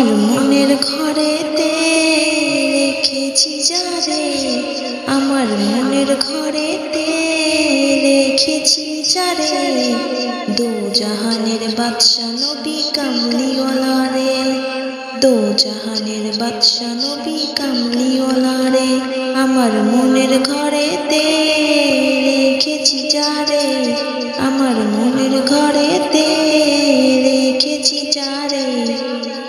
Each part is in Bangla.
আমার মনের ঘরেতে রেখেছি যারে, আমার মনের ঘরেতে রেখেছি যারে, দো জাহানের বাদশা নবী কামলিওয়ালা রে, দো জাহানের বাদশা নবী কামলিওয়ালা রে। আমার মনের ঘরেতে রেখেছি যারে, আমার মনের ঘরেতে রেখেছি যারে,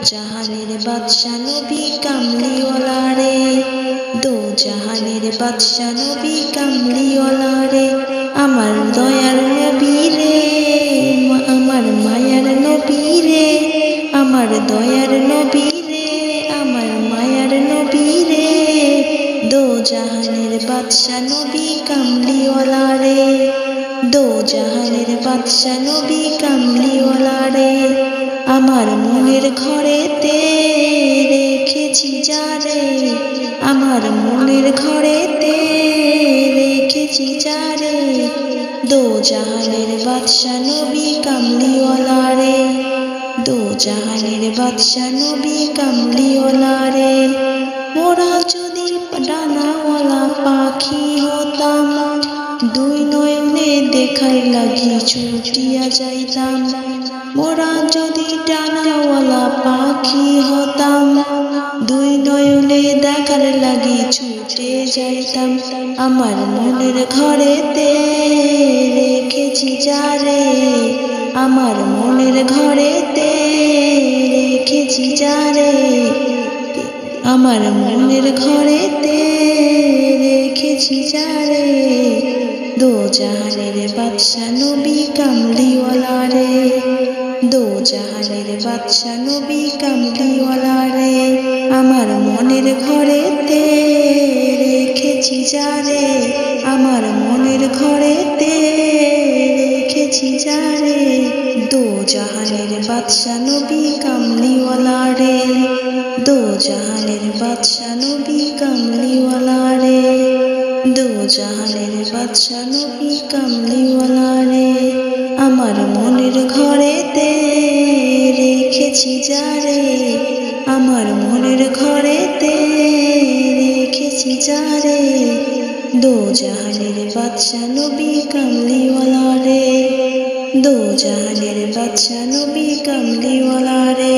জাহানের বাদশা নবী কামলিওয়ালা রে, দো জাহানের বাদশা নবী কামলিওয়ালা রে। আমার দয়ার নবী রে, আমার মায়ার নবী রে, আমার দয়ার নবী রে, আমার মায়ার নবী রে, দো জাহানের বাদশা নবী কামলিওয়ালা রে, দো জাহানের বাদশা নবী কামলিওয়ালা রে। আমার মনের ঘরেতে রেখেছি যারে, আমার মনের ঘরেতে রেখেছি যারে, দো জাহানের বাদশা নবী কামলিওয়ালা রে, দো জাহানের বাদশা নবী কামলিওয়ালা রে। মোরা যদি ডানাওয়ালা পাখি হতাম, দুই নয়নে দেখার লাগি ছুটিয়া যাইতাম। মোরা যদি ডানাওয়ালা পাখি হতাম, দুই নয়নে দেখার লাগি ছুটে যাইতাম। আমার মনের ঘরেতে রেখেছি যারে, আমার মনের ঘরেতে রেখেছি যারে, আমার মনের ঘরেতে রেখেছি যারে, দো জাহানের বাদশা নবী কামলিওয়ালা রে, দো জাহানের বাদশা নবী কামলিওয়ালা রে। আমার মনের ঘরেতে রেখেছি যারে, আমার মনের ঘরেতে রেখেছি যারে, দো জাহানের বাদশা নবী কামলিওয়ালা রে, দো জাহানের বাদশা নবী কামলিওয়ালা রে, দো জাহানের বাদশা নবী কামলিওয়ালা রে। আমার মনের ঘরেতে রেখেছি যারে, আমার মনের ঘরেতে রেখেছি যারে, দো জাহানের বাদশা নবী কামলিওয়ালা রে, দো জাহানের বাদশা নবী কামলিওয়ালা রে।